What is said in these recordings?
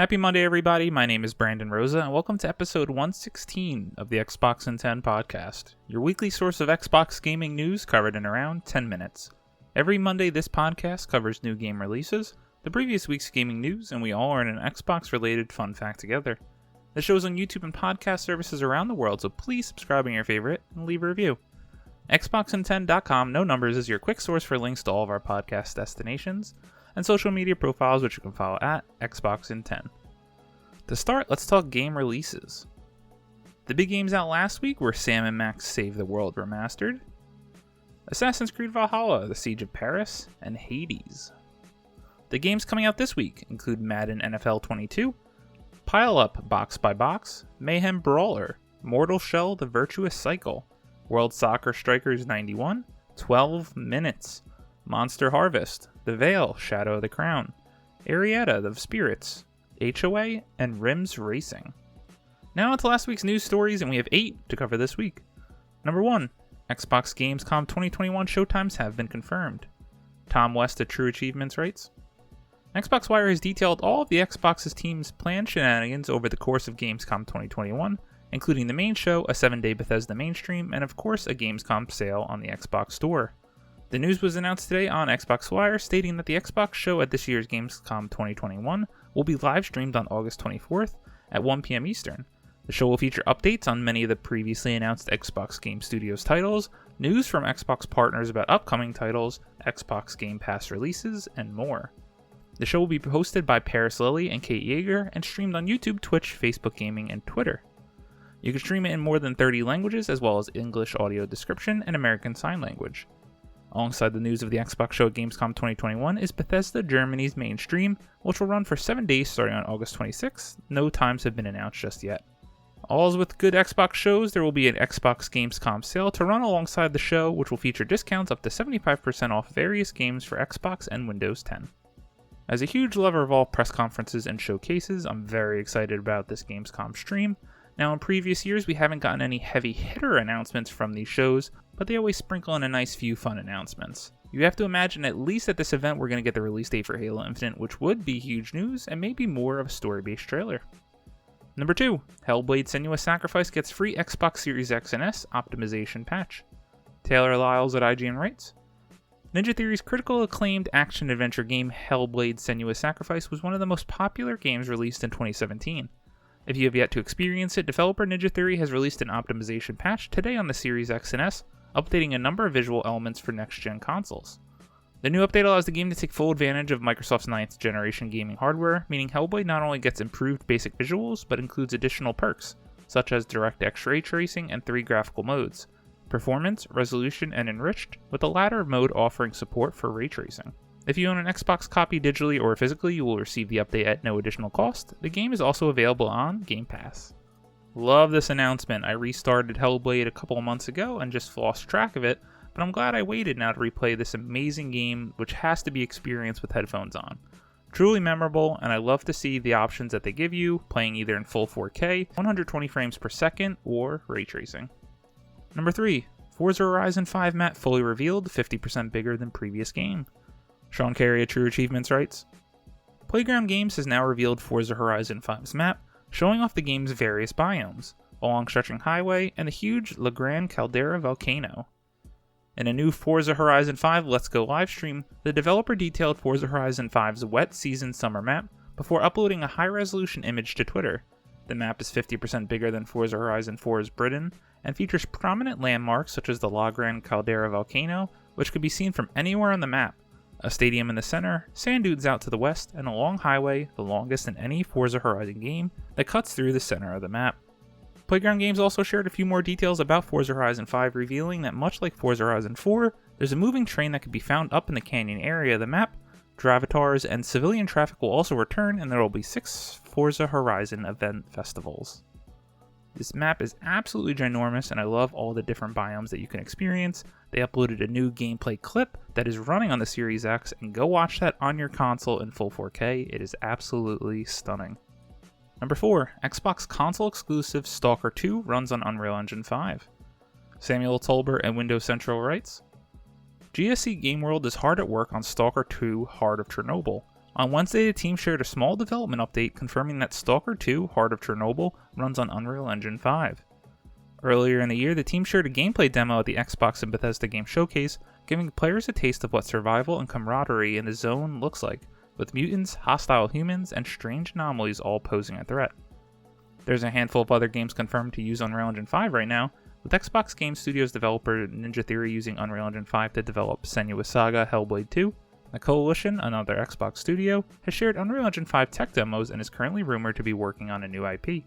Happy Monday, everybody. My name is Brandon Rosa, and welcome to episode 116 of the Xbox in 10 podcast, your weekly source of Xbox gaming news covered in around 10 minutes. Every Monday, this podcast covers new game releases, the previous week's gaming news, and we all learn an Xbox-related fun fact together. The show's on YouTube and podcast services around the world, so please subscribe on your favorite and leave a review. Xboxin10.com, no numbers, is your quick source for links to all of our podcast destinations and social media profiles, which you can follow at Xboxin10. To start, let's talk game releases. The big games out last week were Sam & Max Save the World Remastered, Assassin's Creed Valhalla, The Siege of Paris, and Hades. The games coming out this week include Madden NFL 22, Pile Up Box by Box, Mayhem Brawler, Mortal Shell The Virtuous Cycle, World Soccer Strikers 91, 12 Minutes, Monster Harvest, The Veil, Shadow of the Crown, Arietta, The Spirits, HOA, and Rims Racing. Now on to last week's news stories, and we have 8 to cover this week. Number 1. Xbox Gamescom 2021 Showtimes have been confirmed. Tom West of True Achievements writes, Xbox Wire has detailed all of the Xbox's team's planned shenanigans over the course of Gamescom 2021, including the main show, a 7-day Bethesda mainstream, and of course a Gamescom sale on the Xbox Store. The news was announced today on Xbox Wire, stating that the Xbox show at this year's Gamescom 2021 will be live streamed on August 24th at 1 p.m. Eastern. The show will feature updates on many of the previously announced Xbox Game Studios titles, news from Xbox partners about upcoming titles, Xbox Game Pass releases, and more. The show will be hosted by Paris Lilly and Kate Yeager and streamed on YouTube, Twitch, Facebook Gaming, and Twitter. You can stream it in more than 30 languages, as well as English audio description and American Sign Language. Alongside the news of the Xbox show at Gamescom 2021 is Bethesda Germany's main stream, which will run for 7 days starting on August 26th. No times have been announced just yet. All's with good Xbox shows, there will be an Xbox Gamescom sale to run alongside the show, which will feature discounts up to 75% off various games for Xbox and Windows 10. As a huge lover of all press conferences and showcases, I'm very excited about this Gamescom stream. Now, in previous years, we haven't gotten any heavy hitter announcements from these shows, but they always sprinkle in a nice few fun announcements. You have to imagine at least at this event we're going to get the release date for Halo Infinite, which would be huge news, and maybe more of a story-based trailer. Number 2, Hellblade Senua Sacrifice gets free Xbox Series X and S optimization patch. Taylor Lyles at IGN writes, Ninja Theory's critical acclaimed action-adventure game Hellblade Senua Sacrifice was one of the most popular games released in 2017. If you have yet to experience it, developer Ninja Theory has released an optimization patch today on the Series X and S, updating a number of visual elements for next-gen consoles. The new update allows the game to take full advantage of Microsoft's 9th generation gaming hardware, meaning Hellblade not only gets improved basic visuals, but includes additional perks, such as DirectX ray tracing and 3 graphical modes, Performance, Resolution, and Enriched, with the latter mode offering support for ray tracing. If you own an Xbox copy digitally or physically, you will receive the update at no additional cost. The game is also available on Game Pass. Love this announcement. I restarted Hellblade a couple of months ago and just lost track of it, but I'm glad I waited now to replay this amazing game, which has to be experienced with headphones on. Truly memorable, and I love to see the options that they give you, playing either in full 4K, 120 frames per second, or ray tracing. Number 3, Forza Horizon 5 map fully revealed, 50% bigger than previous game. Sean Carey at True Achievements writes, Playground Games has now revealed Forza Horizon 5's map, showing off the game's various biomes, a long-stretching highway, and the huge La Gran Caldera volcano. In a new Forza Horizon 5 Let's Go livestream, the developer detailed Forza Horizon 5's wet season summer map before uploading a high-resolution image to Twitter. The map is 50% bigger than Forza Horizon 4's Britain, and features prominent landmarks such as the La Gran Caldera volcano, which could be seen from anywhere on the map. A stadium in the center, sand dunes out to the west, and a long highway, the longest in any Forza Horizon game, that cuts through the center of the map. Playground Games also shared a few more details about Forza Horizon 5, revealing that much like Forza Horizon 4, there's a moving train that can be found up in the canyon area of the map, Dravatars and civilian traffic will also return, and there will be 6 Forza Horizon event festivals. This map is absolutely ginormous, and I love all the different biomes that you can experience. They uploaded a new gameplay clip that is running on the Series X, and go watch that on your console in full 4K. It is absolutely stunning. Number 4, Xbox console exclusive Stalker 2 runs on Unreal Engine 5. Samuel Tolbert at Windows Central writes, GSC Game World is hard at work on Stalker 2 Heart of Chernobyl, On Wednesday, the team shared a small development update confirming that Stalker 2: Heart of Chernobyl runs on Unreal Engine 5. Earlier in the year, the team shared a gameplay demo at the Xbox and Bethesda Game Showcase, giving players a taste of what survival and camaraderie in the zone looks like, with mutants, hostile humans, and strange anomalies all posing a threat. There's a handful of other games confirmed to use Unreal Engine 5 right now, with Xbox Game Studios developer Ninja Theory using Unreal Engine 5 to develop Senua Saga Hellblade 2. The Coalition, another Xbox studio, has shared Unreal Engine 5 tech demos and is currently rumored to be working on a new IP.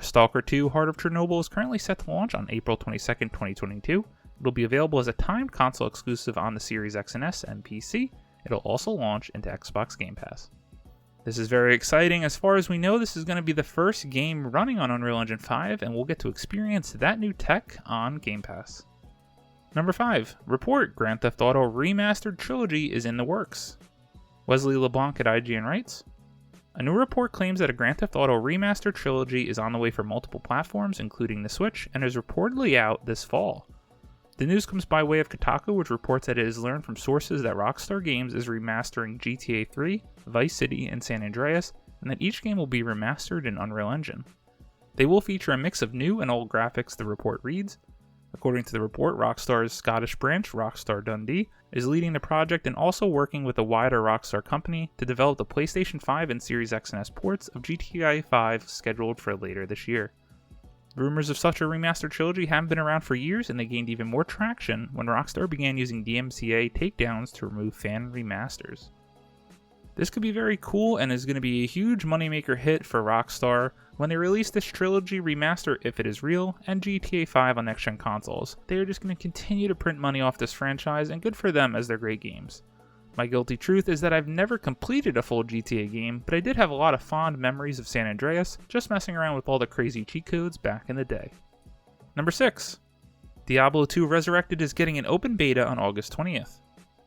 Stalker 2: Heart of Chernobyl is currently set to launch on April 22, 2022. It'll be available as a timed console exclusive on the Series X and S and PC. It'll also launch into Xbox Game Pass. This is very exciting. As far as we know, this is going to be the first game running on Unreal Engine 5, and we'll get to experience that new tech on Game Pass. Number 5. Report: Grand Theft Auto Remastered Trilogy is in the works. Wesley LeBlanc at IGN writes, a new report claims that a Grand Theft Auto Remastered Trilogy is on the way for multiple platforms, including the Switch, and is reportedly out this fall. The news comes by way of Kotaku, which reports that it has learned from sources that Rockstar Games is remastering GTA 3, Vice City, and San Andreas, and that each game will be remastered in Unreal Engine. They will feature a mix of new and old graphics, the report reads. According to the report, Rockstar's Scottish branch, Rockstar Dundee, is leading the project and also working with a wider Rockstar company to develop the PlayStation 5 and Series X and S ports of GTA 5 scheduled for later this year. Rumors of such a remastered trilogy haven't been around for years, and they gained even more traction when Rockstar began using DMCA takedowns to remove fan remasters. This could be very cool and is going to be a huge moneymaker hit for Rockstar when they release this trilogy remaster, if it is real, and GTA 5 on next-gen consoles. They are just going to continue to print money off this franchise, and good for them as they're great games. My guilty truth is that I've never completed a full GTA game, but I did have a lot of fond memories of San Andreas, just messing around with all the crazy cheat codes back in the day. Number 6. Diablo 2 Resurrected is getting an open beta on August 20th.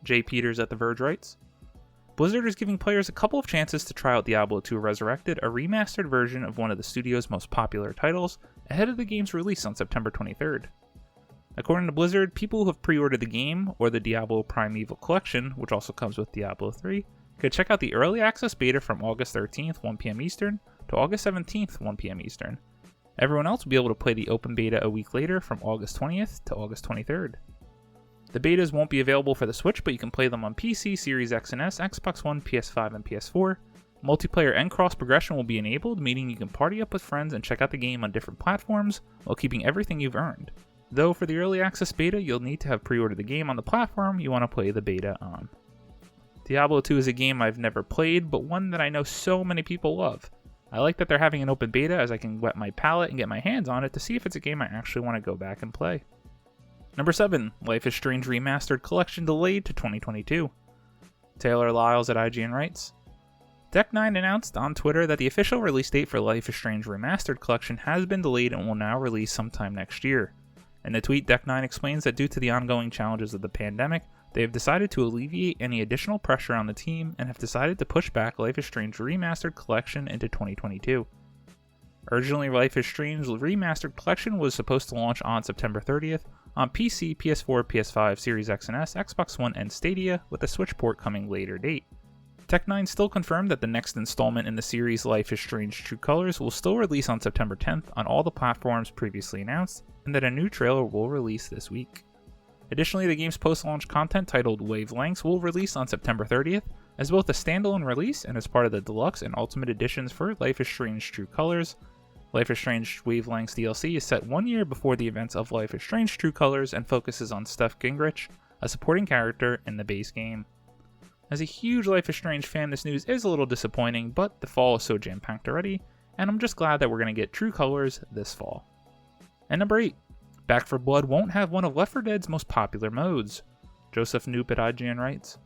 Jay Peters at The Verge writes, Blizzard is giving players a couple of chances to try out Diablo 2 Resurrected, a remastered version of one of the studio's most popular titles, ahead of the game's release on September 23rd. According to Blizzard, people who have pre-ordered the game, or the Diablo Primeval Collection, which also comes with Diablo 3, could check out the early access beta from August 13th, 1pm Eastern, to August 17th, 1pm Eastern. Everyone else will be able to play the open beta a week later from August 20th to August 23rd. The betas won't be available for the Switch, but you can play them on PC, Series X and S, Xbox One, PS5, and PS4. Multiplayer and cross-progression will be enabled, meaning you can party up with friends and check out the game on different platforms while keeping everything you've earned. Though for the early access beta, you'll need to have pre-ordered the game on the platform you want to play the beta on. Diablo 2 is a game I've never played, but one that I know so many people love. I like that they're having an open beta as I can wet my palate and get my hands on it to see if it's a game I actually want to go back and play. Number 7. Life is Strange Remastered Collection delayed to 2022. Taylor Lyles at IGN writes, Deck9 announced on Twitter that the official release date for Life is Strange Remastered Collection has been delayed and will now release sometime next year. In the tweet, Deck9 explains that due to the ongoing challenges of the pandemic, they have decided to alleviate any additional pressure on the team and have decided to push back Life is Strange Remastered Collection into 2022. Originally, Life is Strange Remastered Collection was supposed to launch on September 30th on PC, PS4, PS5, Series X and S, Xbox One, and Stadia, with a Switch port coming later date. Tech9 still confirmed that the next installment in the series, Life is Strange True Colors, will still release on September 10th on all the platforms previously announced, and that a new trailer will release this week. Additionally, the game's post-launch content titled Wavelengths will release on September 30th, as both a standalone release and as part of the Deluxe and Ultimate Editions for Life is Strange True Colors. Life is Strange Wavelengths DLC is set 1 year before the events of Life is Strange True Colors and focuses on Steph Gingrich, a supporting character in the base game. As a huge Life is Strange fan, this news is a little disappointing, but the fall is so jam-packed already, and I'm just glad that we're going to get True Colors this fall. And number 8. Back 4 Blood won't have one of Left 4 Dead's most popular modes. Joseph Knoop at IGN writes,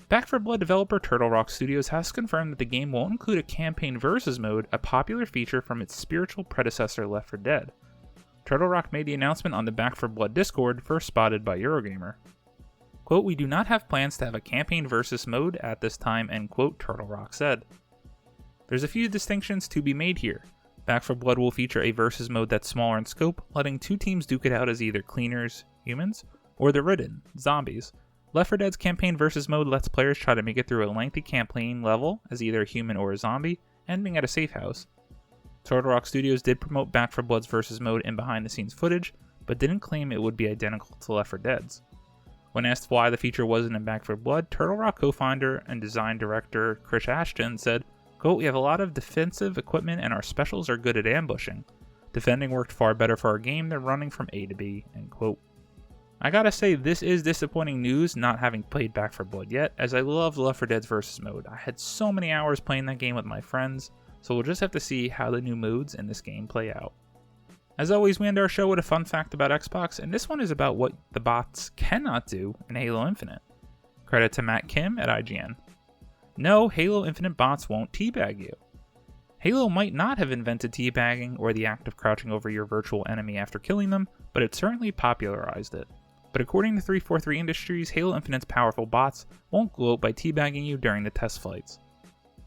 Back 4 Blood developer Turtle Rock Studios has confirmed that the game won't include a campaign versus mode, a popular feature from its spiritual predecessor Left 4 Dead. Turtle Rock made the announcement on the Back 4 Blood Discord, first spotted by Eurogamer. Quote, "We do not have plans to have a campaign versus mode at this time," end quote, Turtle Rock said. There's a few distinctions to be made here. Back 4 Blood will feature a versus mode that's smaller in scope, letting two teams duke it out as either cleaners, humans, or the Ridden, zombies, Left 4 Dead's Campaign Versus mode lets players try to make it through a lengthy campaign level as either a human or a zombie, ending at a safe house. Turtle Rock Studios did promote Back 4 Blood's Versus mode in behind-the-scenes footage, but didn't claim it would be identical to Left 4 Dead's. When asked why the feature wasn't in Back 4 Blood, Turtle Rock co-founder and design director Chris Ashton said, quote, "We have a lot of defensive equipment and our specials are good at ambushing. Defending worked far better for our game than running from A to B," end quote. I gotta say, this is disappointing news not having played Back 4 Blood yet, as I loved Left 4 Dead's Versus mode. I had so many hours playing that game with my friends, so we'll just have to see how the new modes in this game play out. As always, we end our show with a fun fact about Xbox, and this one is about what the bots cannot do in Halo Infinite. Credit to Matt Kim at IGN. No, Halo Infinite bots won't teabag you. Halo might not have invented teabagging or the act of crouching over your virtual enemy after killing them, but it certainly popularized it. But according to 343 Industries, Halo Infinite's powerful bots won't gloat by teabagging you during the test flights.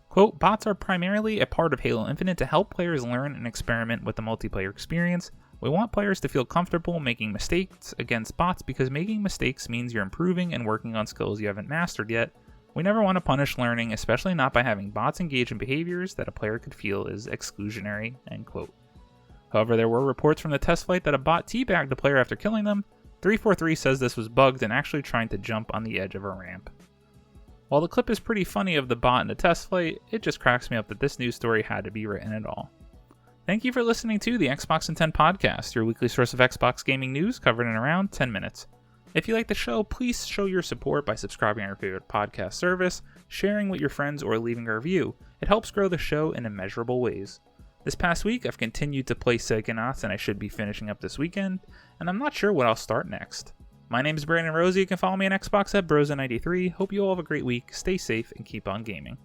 Quote, "Bots are primarily a part of Halo Infinite to help players learn and experiment with the multiplayer experience. We want players to feel comfortable making mistakes against bots because making mistakes means you're improving and working on skills you haven't mastered yet. We never want to punish learning, especially not by having bots engage in behaviors that a player could feel is exclusionary," end quote. However, there were reports from the test flight that a bot teabagged a player after killing them. 343 says this was bugged and actually trying to jump on the edge of a ramp. While the clip is pretty funny of the bot in the test flight, it just cracks me up that this news story had to be written at all. Thank you for listening to the Xbox in 10 podcast, your weekly source of Xbox gaming news covered in around 10 minutes. If you like the show, please show your support by subscribing to your favorite podcast service, sharing with your friends, or leaving a review. It helps grow the show in immeasurable ways. This past week, I've continued to play Psychonauts, and I should be finishing up this weekend, and I'm not sure what I'll start next. My name is Brandon Rosa. You can follow me on Xbox at Brosa93. Hope you all have a great week, stay safe, and keep on gaming.